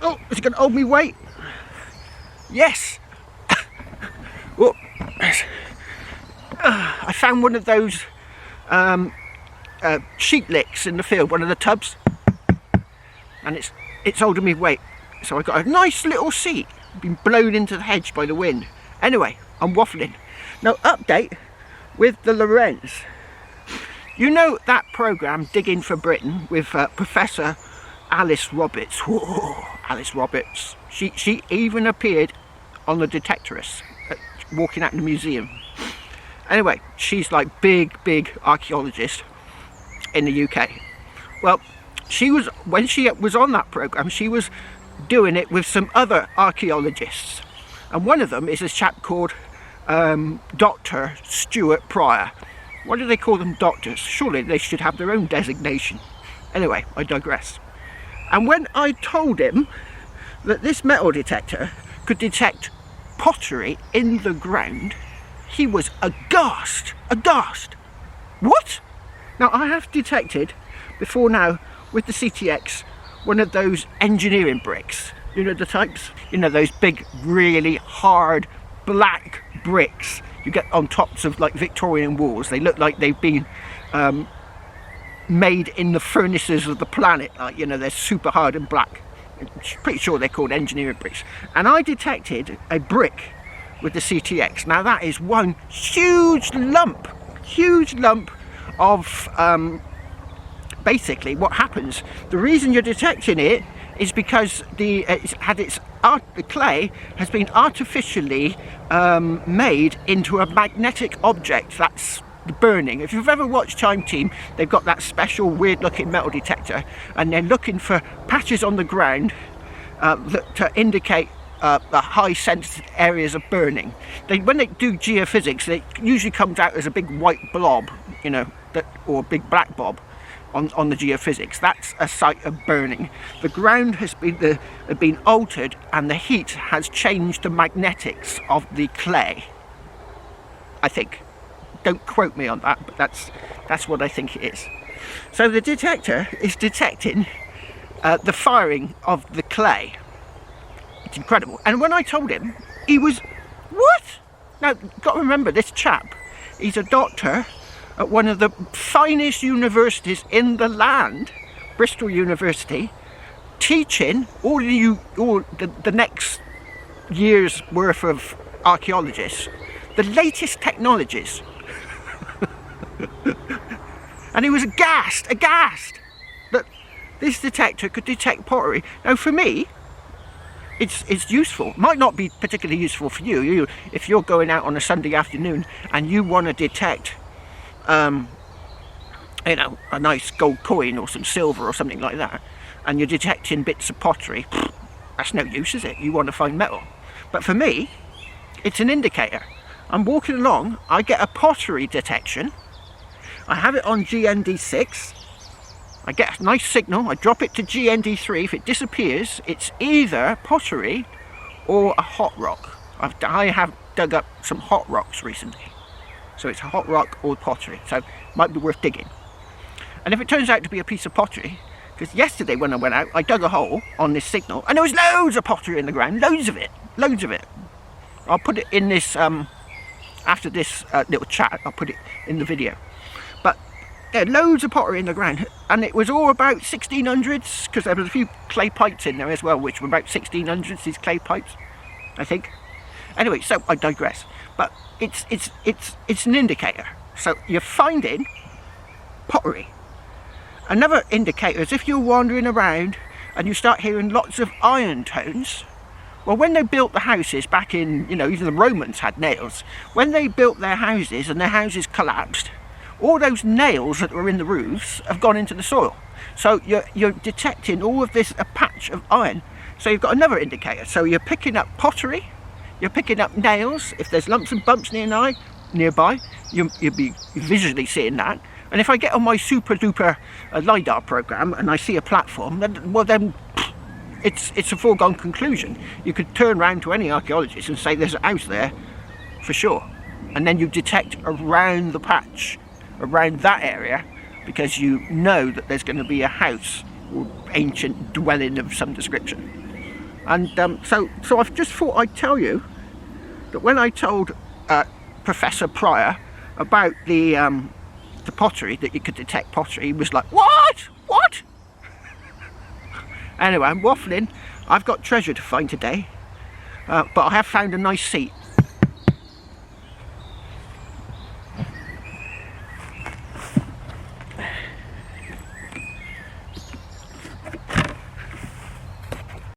Oh, is it going to hold me weight? Yes. Oh, I found one of those sheep licks in the field, one of the tubs, and it's holding me weight. So I got a nice little seat, been blown into the hedge by the wind. Anyway, I'm waffling. Now, update with the Lorenz. You know that programme, Digging for Britain, with Professor Alice Roberts. Whoa, Alice Roberts. She even appeared on the Detectorist, walking out in the museum. Anyway, she's like big archaeologist in the UK. Well, when she was on that programme, she was doing it with some other archaeologists. And one of them is a chap called Dr. Stuart Pryor. Why do they call them doctors? Surely they should have their own designation. Anyway, I digress. And when I told him that this metal detector could detect pottery in the ground, he was aghast. What? Now, I have detected before now with the CTX one of those engineering bricks. You know the types? You know, those big, really hard black bricks you get on tops of like Victorian walls. They look like they've been made in the furnaces of the planet. Like, you know, they're super hard and black. I'm pretty sure they're called engineering bricks. And I detected a brick with the CTX. Now that is one huge lump of basically what happens. The reason you're detecting it is because the clay has been artificially made into a magnetic object that's burning. If you've ever watched Time Team, they've got that special weird looking metal detector, and they're looking for patches on the ground to indicate the high sensitive areas of burning. When they do geophysics, it usually comes out as a big white blob, you know, or a big black blob on the geophysics. That's a site of burning. The ground has been altered, and the heat has changed the magnetics of the clay, I think. Don't quote me on that, but that's what I think it is. So the detector is detecting the firing of the clay. It's incredible. And when I told him, he was, what? Now, got to remember, this chap, he's a doctor at one of the finest universities in the land, Bristol University, teaching all the next year's worth of archaeologists the latest technologies. And he was aghast that this detector could detect pottery. Now, for me, it's useful. It might not be particularly useful for you. If you're going out on a Sunday afternoon and you want to detect you know, a nice gold coin or some silver or something like that, and you're detecting bits of pottery, that's no use, is it? You want to find metal. But for me, it's an indicator. I'm walking along, I get a pottery detection, I have it on GND6, I get a nice signal, I drop it to GND3. If it disappears, it's either pottery or a hot rock. I have dug up some hot rocks recently, so it's a hot rock or pottery, so it might be worth digging. And if it turns out to be a piece of pottery, because yesterday when I went out, I dug a hole on this signal, and there was loads of pottery in the ground, loads of it. I'll put it in this, after this little chat, I'll put it in the video. But yeah, loads of pottery in the ground, and it was all about 1600s, because there was a few clay pipes in there as well, which were about 1600s, these clay pipes, I think. Anyway, so I digress. But it's an indicator. So you're finding pottery. Another indicator is if you're wandering around and you start hearing lots of iron tones. Well, when they built the houses back in, you know, even the Romans had nails. When they built their houses and their houses collapsed, all those nails that were in the roofs have gone into the soil. So you're detecting all of this, a patch of iron. So you've got another indicator. So you're picking up pottery, you're picking up nails. If there's lumps and bumps nearby, you'll be visually seeing that. And if I get on my super duper LIDAR program and I see a platform, then it's a foregone conclusion. You could turn around to any archaeologist and say there's a house there for sure, and then you detect around the patch, around that area, because you know that there's going to be a house or ancient dwelling of some description. And so I've just thought I'd tell you that when I told Professor Pryor about the pottery, that you could detect pottery, he was like, what? What? Anyway, I'm waffling. I've got treasure to find today, but I have found a nice seat.